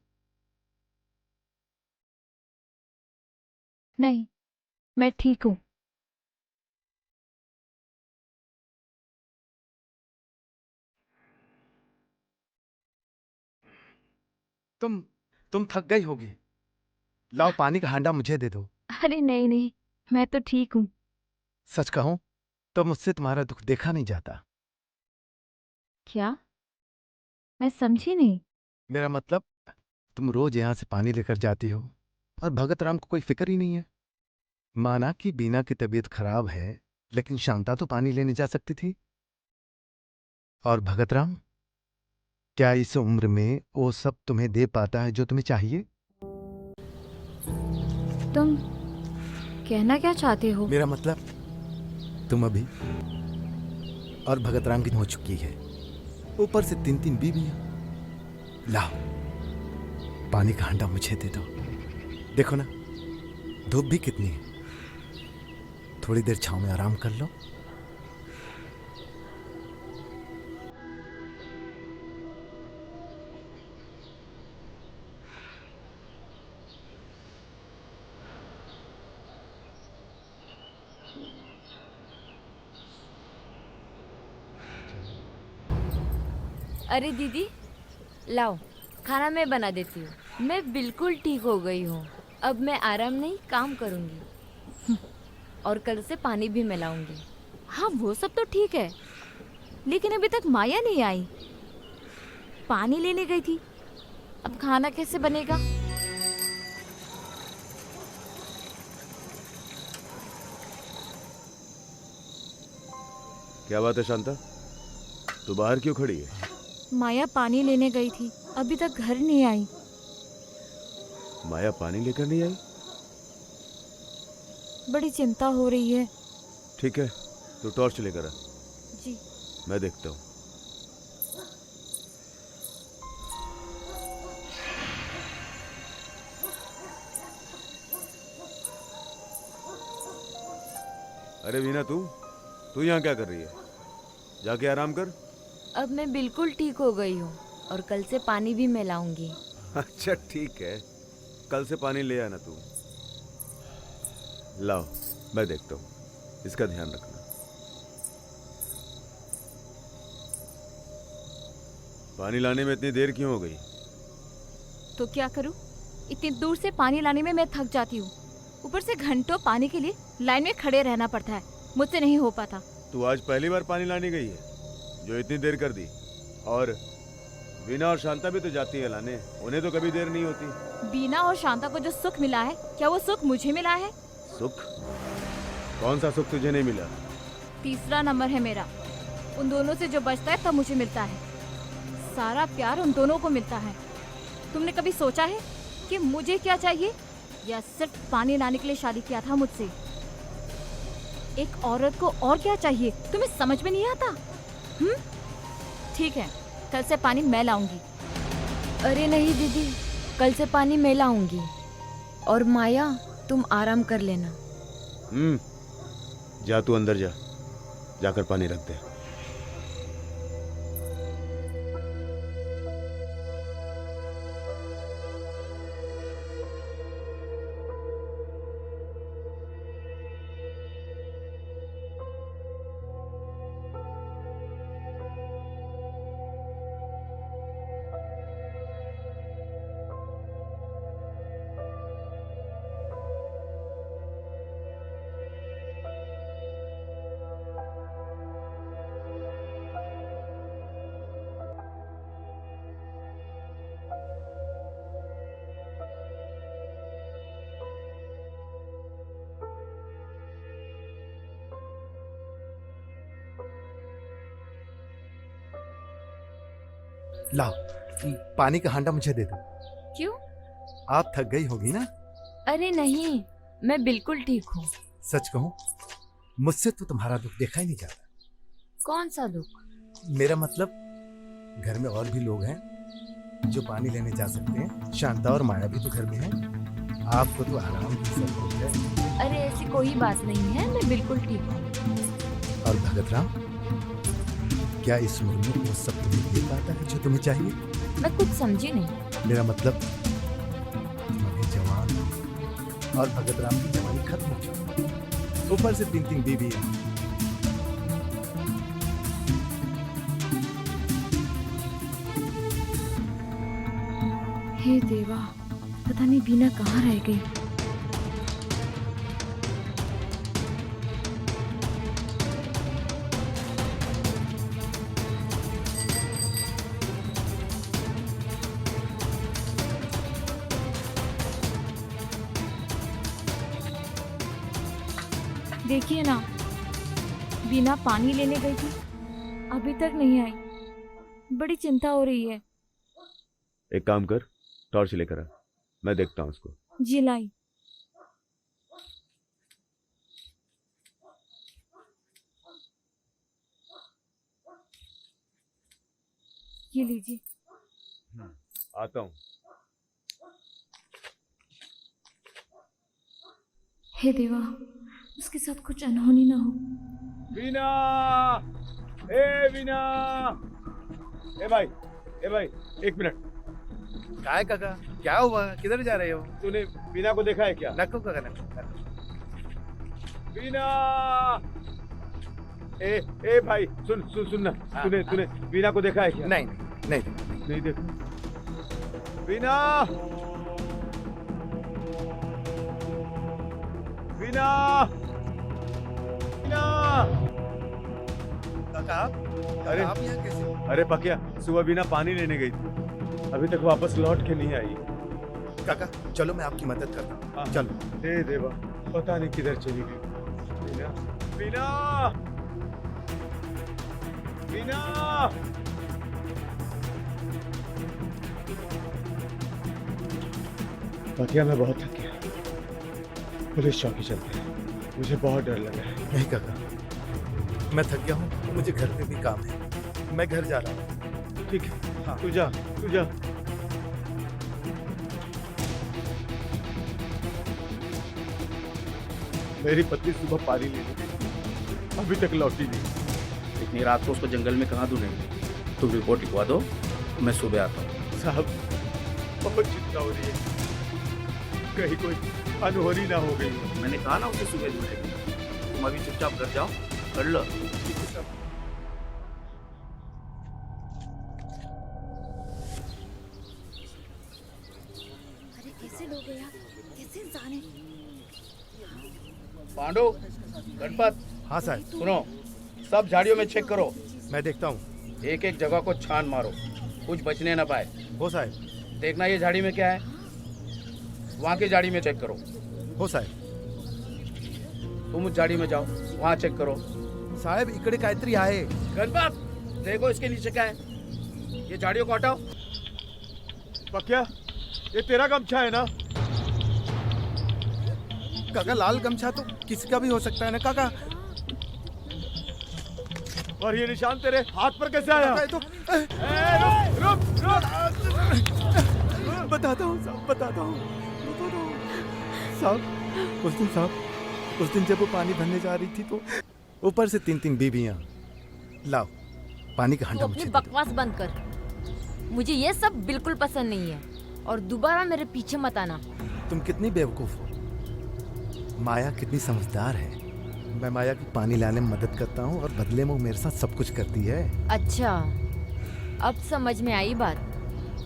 नहीं, मैं ठीक हूँ। तुम थक गई होगी। लाओ, पानी का हांडा मुझे दे दो। अरे नहीं नहीं, मैं तो ठीक हूँ। सच कहूं तो मुझसे तुम्हारा दुख देखा नहीं जाता। क्या? मैं समझी नहीं। मेरा मतलब तुम रोज यहाँ से पानी लेकर जाती हो और भगत राम को कोई फिक्र ही नहीं है। माना कि बीना की तबीयत खराब है, लेकिन शांता तो पानी लेने जा सकती थी। और भगत राम, क्या इस उम्र में वो सब तुम्हें दे पाता है जो तुम्हें चाहिए? तुम कहना क्या चाहते हो? मेरा मतलब तुम अभी और भगत राम की हो चुकी है, ऊपर से 3 बीवियां। लाओ, पानी का हांडा मुझे दे दो। देखो ना, धूप भी कितनी है। थोड़ी देर छांव में आराम कर लो। अरे दीदी, लाओ, खाना मैं बना देती हूँ। मैं बिल्कुल ठीक हो गई हूँ। अब मैं आराम नहीं, काम करूँगी। और कल से पानी भी मैं लाऊंगी। हाँ, वो सब तो ठीक है, लेकिन अभी तक माया नहीं आई। पानी लेने गई थी, अब खाना कैसे बनेगा? क्या बात है शांता, तू बाहर क्यों खड़ी है? माया पानी लेने गई थी, अभी तक घर नहीं आई। माया पानी लेकर नहीं आई? बड़ी चिंता हो रही है। ठीक है, तू टॉर्च लेकर आ। जी। मैं देखता हूँ। अरे वीना, तू यहाँ क्या कर रही है? जाके आराम कर। अब मैं बिल्कुल ठीक हो गई हूँ और कल से पानी भी मैं लाऊंगी। अच्छा ठीक है, कल से पानी ले आना तू। लाओ, मैं देखता हूँ, इसका ध्यान रखना। पानी लाने में इतनी देर क्यों हो गई? तो क्या करूँ, इतनी दूर से पानी लाने में मैं थक जाती हूँ। ऊपर से घंटों पानी के लिए लाइन में खड़े रहना पड़ता है, मुझसे नहीं हो पाता। तू आज पहली बार पानी लाने गई है जो इतनी देर कर दी? और बीना और शांता भी तो जाती है लाने, उन्हें तो कभी देर नहीं होती। बीना और शांता को जो सुख मिला है, क्या वो सुख मुझे मिला है? सुख? कौन सा सुख तुझे नहीं मिला? तीसरा नंबर है मेरा। उन दोनों से जो बचता है तब मुझे मिलता है। सारा प्यार उन दोनों को मिलता है। तुमने कभी सोचा है कि मुझे क्या चाहिए? या सिर्फ पानी लाने के लिए शादी किया था मुझसे? एक औरत को और क्या चाहिए, तुम्हें समझ में नहीं आता? ठीक है, कल से पानी मैं लाऊंगी। अरे नहीं दीदी, कल से पानी मैं लाऊंगी। और माया, तुम आराम कर लेना। जा, तू अंदर जा, जाकर पानी रख दे। लाओ, पानी का हांडा मुझे दे दो। क्यों? आप थक गई होगी ना? अरे नहीं, मैं बिल्कुल ठीक हूँ। सच कहूँ, मुझसे तो तुम्हारा दुख देखा ही नहीं जाता। कौन सा दुख? मेरा मतलब घर में और भी लोग हैं जो पानी लेने जा सकते हैं। शांता और माया भी तो घर में हैं। आपको तो आराम की जरूरत है। अरे ऐसी कोई बात नहीं है, मैं बिल्कुल ठीक हूँ। और भगत राम, क्या इस उम्र में वो सब तुम्हें दे पाता है जो तुम्हें चाहिए? मैं कुछ समझी नहीं। मेरा मतलब तुम्हारे जवान और भगत राम की जवानी खत्म हो चुकी है, ऊपर से 3 बीवी है। हे देवा, पता नहीं बीना कहाँ रह गई। देखिए ना, बिना पानी लेने गई थी, अभी तक नहीं आई। बड़ी चिंता हो रही है। एक काम कर, टॉर्च लेकर आ, मैं देखता हूँ उसको। जी लाई। ये लीजिए। आता हूँ। हे देवा, उसके साथ कुछ अनहोनी ना हो। बीना, ए बीना, ए भाई, एक मिनट। क्या है काका, क्या हुआ, किधर जा रहे हो? तूने बीना को देखा है क्या? नको काका, नको। बीना, ए भाई, सुनना। तूने बीना को देखा है क्या? नहीं देखा। बीना, काका, अरे आप यहाँ कैसे? अरे पकिया, सुबह बीना पानी लेने गई थी, अभी तक वापस लौट के नहीं आई। काका चलो, मैं आपकी मदद करता हूँ। चलो। दे देवा, पता नहीं किधर चली गई। बीना, पकिया, मैं बहुत थक गया, पुलिस चौकी चलते हैं, मुझे बहुत डर लगा है। नहीं काका, मैं थक गया हूँ, मुझे घर पे भी काम है, मैं घर जा रहा हूँ। ठीक है, हाँ। तू जा। मेरी पत्नी सुबह पानी लेने गई, अभी तक लौटी नहीं। इतनी रात को उसको जंगल में कहाँ ढूंढेंगे? तुम रिपोर्ट लिखवा दो, मैं सुबह आता हूँ। साहब, बहुत चिंता हो रही है, कहीं कोई अनहोनी ना हो गई। मैंने कहा ना उसे सुबह ढूंढेंगे, तुम अभी चुपचाप घर जाओ, कर लो। अरे कैसे लोग हैं यार, कैसे इंसान है। पांडु, गणपत। हाँ साहब। सुनो, सब झाड़ियों में चेक करो। मैं देखता हूँ। एक एक जगह को छान मारो, कुछ बचने ना पाए। हो साहब। देखना ये झाड़ी में क्या है, वहाँ की झाड़ी में चेक करो। हो साहब। तुम उस झाड़ी में जाओ, वहाँ चेक करो। साहब इकडे काहीतरी आहे। गणपत, देखो इसके नीचे क्या है, ये झाड़ियों को हटाओ। पक्या, ये तेरा गमछा है ना? काका लाल गमछा तो किसी का भी हो सकता है ना काका। और ये निशान तेरे हाथ पर कैसे आया? तो रुक। बताता हूँ साहब, उस दिन जब वो पानी भरने जा रही थी तो ऊपर से 3 बीबियाँ। लाओ पानी का हंडा मुझे। बकवास बंद कर, मुझे ये सब बिल्कुल पसंद नहीं है और दोबारा मेरे पीछे मत आना। तुम कितनी बेवकूफ हो, माया कितनी समझदार है। मैं माया की पानी लाने में मदद करता हूँ और बदले में वो मेरे साथ सब कुछ करती है। अच्छा, अब समझ में आई बात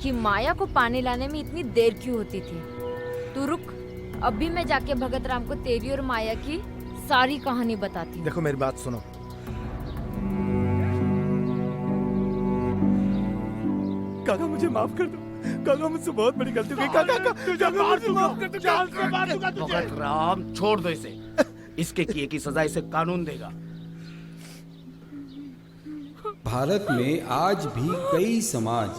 कि माया को पानी लाने में इतनी देर क्यों होती थी। तू रुक, अभी मैं जाके भगत राम को तेरी और माया की सारी कहानी बताती हूँ। देखो मेरी बात सुनो, काका मुझे माफ कर दो। काका मुझसे बहुत बड़ी गलती हो गई। काका तुझे माफ कर दो। भगत राम, छोड़ दो इसे, इसके किए की सजा इसे कानून देगा। भारत में आज भी कई समाज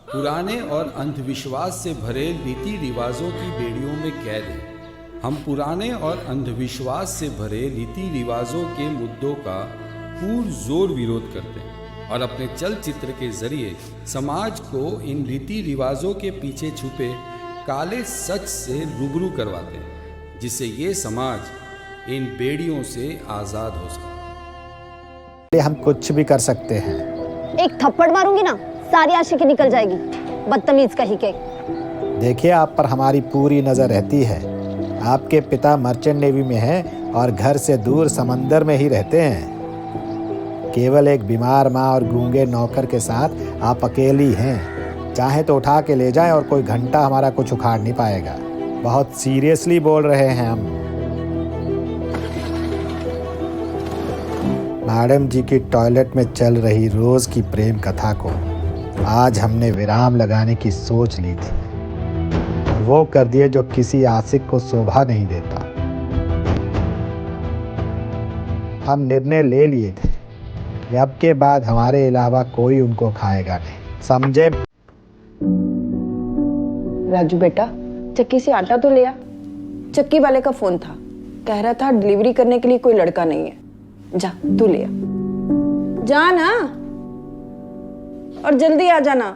पुराने और अंधविश्वास से भरे रीति रिवाजों की बेड़ियों में कैद हैं। हम पुराने और अंधविश्वास से भरे रीति रिवाजों के मुद्दों का पुरजोर विरोध करते हैं और अपने चलचित्र के जरिए समाज को इन रीति रिवाजों के पीछे छुपे काले सच से रूबरू करवाते हैं, जिससे ये समाज इन बेड़ियों से आज़ाद हो सके। हम कुछ भी कर सकते हैं। एक थप्पड़ मारूंगी ना, सारी आशिकी निकल जाएगी, बदतमीज कहीं के। देखिए, आप पर हमारी पूरी नजर रहती है। आपके पिता मर्चेंट नेवी में हैं और घर से दूर समंदर में ही रहते हैं। केवल एक बीमार माँ और गूंगे नौकर के साथ आप अकेली हैं। चाहे तो उठा के ले जाएं और कोई घंटा हमारा कुछ उखाड़ नहीं पाएगा। बहुत सीरियसली बोल रहे हैं हम। मैडम जी की टॉयलेट में चल रही रोज की प्रेम कथा को आज हमने विराम लगाने की सोच ली थी। वो कर दिए जो किसी आशिक को शोभा नहीं देता। हम निर्णय ले लिए थे कि अब के बाद हमारे अलावा कोई उनको खाएगा नहीं, समझे? राजू बेटा, चक्की से आटा तो ले आ। चक्की वाले का फोन था, कह रहा था डिलीवरी करने के लिए कोई लड़का नहीं है। जा तू ले आ, जा ना, और जल्दी आ जाना।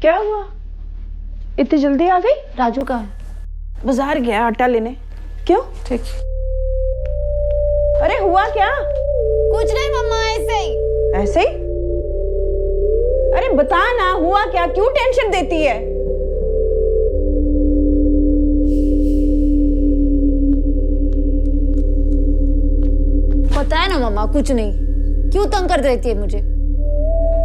क्या हुआ, इतनी जल्दी आ गई? राजू कहाँ है? बाजार गया आटा लेने। क्यों? ठीक। अरे हुआ क्या? कुछ नहीं मम्मा, ऐसे ही। ऐसे ही? अरे बता ना, हुआ क्या? क्यों टेंशन देती है? पता है ना मम्मा, कुछ नहीं। क्यों तंग कर देती है मुझे?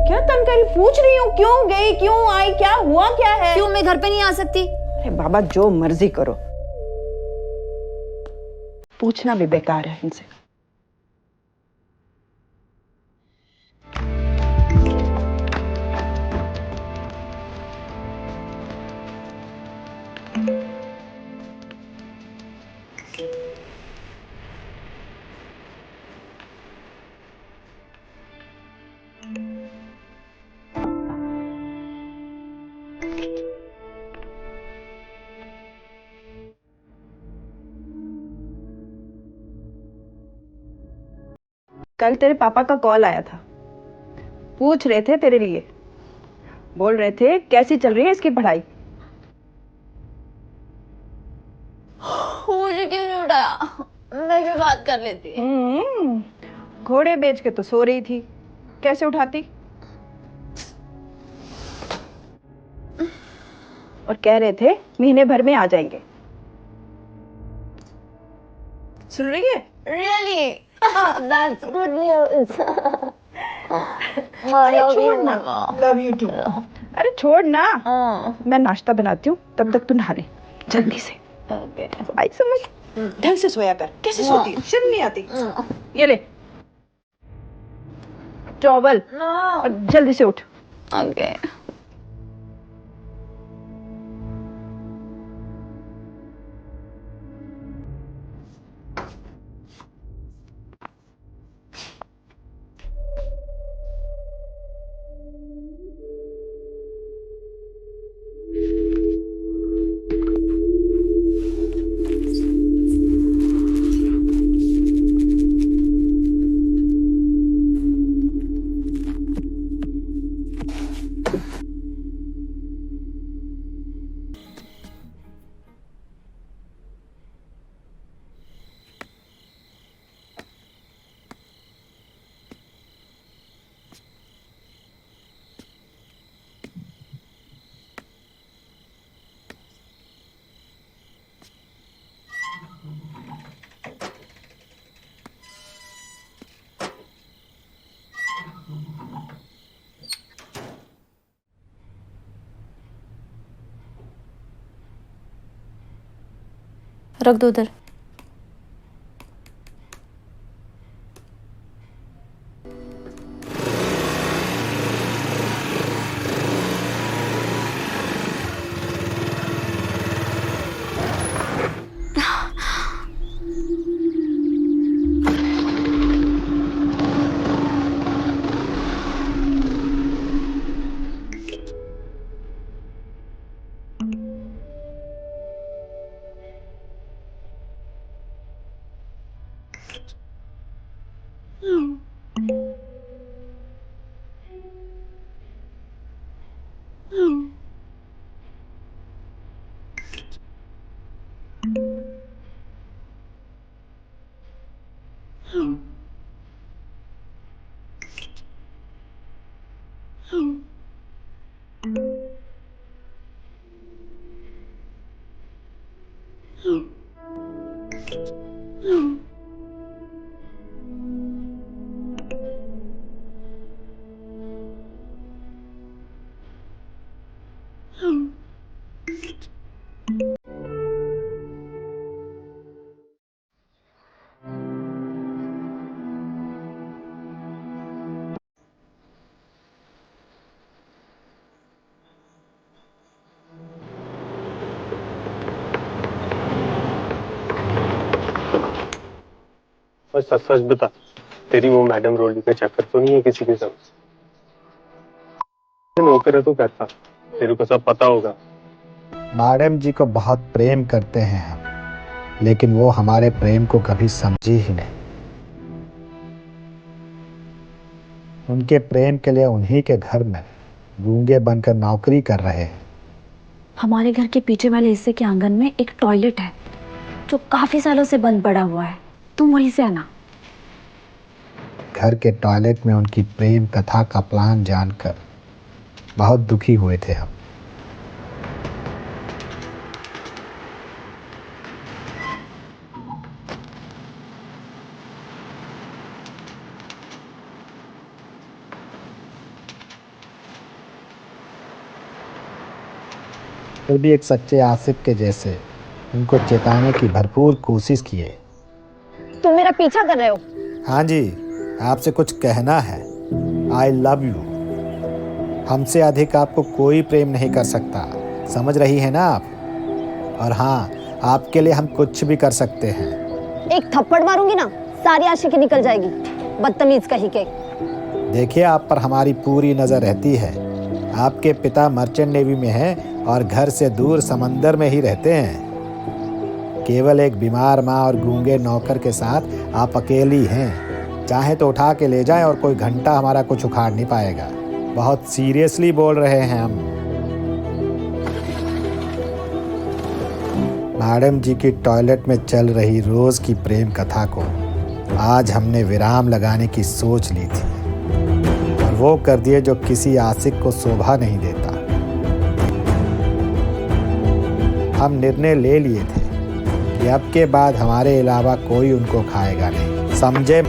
क्या तंग कर? पूछ रही हूँ, क्यों गई, क्यों आई, क्या हुआ, क्या है? क्यों मैं घर पे नहीं आ सकती? अरे बाबा, जो मर्जी करो, पूछना भी बेकार है इनसे। कल तेरे पापा का कॉल आया था, पूछ रहे थे तेरे लिए, बोल रहे थे कैसी चल रही है इसकी पढ़ाई। मुझे क्यों नहीं उठाया? मैं भी बात कर लेती। घोड़े बेच के तो सो रही थी, कैसे उठाती? और कह रहे थे महीने भर में आ जाएंगे। सुन रही है? Really? That's good news. अरे छोड़ ना, लव यू टू। अरे छोड़ ना, मैं नाश्ता बनाती हूँ, तब तक तू नहा ले जल्दी से। आई समझ? ढंग से सोया कर। कैसे सोती है? शर्म नहीं आती? ये ले टॉवल और जल्दी से उठ। ओके। रख दो उधर। और सच सच बता, तेरी वो मैडम रोली का चक्कर तो नहीं है किसी के साथ? नौकर है तो कहता, तेरे को सब पता होगा। मैडम जी को बहुत प्रेम करते हैं हम, लेकिन वो हमारे प्रेम को कभी समझी ही नहीं। उनके प्रेम के लिए उन्हीं के घर में गूंगे बनकर नौकरी कर रहे हैं। हमारे घर के पीछे वाले हिस्से के आंगन में एक टॉयलेट है जो काफी सालों से बंद पड़ा हुआ है, तुम वहीं से आना। घर के टॉयलेट में उनकी प्रेम कथा का प्लान जानकर बहुत दुखी हुए थे हम। फिर भी एक सच्चे आसिफ के जैसे उनको चेताने की भरपूर कोशिश किए। तुम मेरा पीछा कर रहे हो? हाँ जी, आपसे कुछ कहना है। I love you. हमसे अधिक आपको कोई प्रेम नहीं कर सकता, समझ रही है ना आप? और हाँ, आपके लिए हम कुछ भी कर सकते हैं। एक थप्पड़ मारूंगी ना, सारी आशिकी निकल जाएगी, बदतमीज कहीं के। देखिए, आप पर हमारी पूरी नज़र रहती है। आपके पिता मर्चेंट नेवी में हैं और घर से दूर समंदर में ही रहते हैं। केवल एक बीमार माँ और गूंगे नौकर के साथ आप अकेली हैं। चाहे तो उठा के ले जाएं और कोई घंटा हमारा कुछ उखाड़ नहीं पाएगा। बहुत सीरियसली बोल रहे हैं हम। मैडम जी की टॉयलेट में चल रही रोज की प्रेम कथा को आज हमने विराम लगाने की सोच ली थी, और वो कर दिए जो किसी आशिक को शोभा नहीं देता। हम निर्णय ले लिए थे कि अब के बाद हमारे अलावा कोई उनको खाएगा नहीं, समझे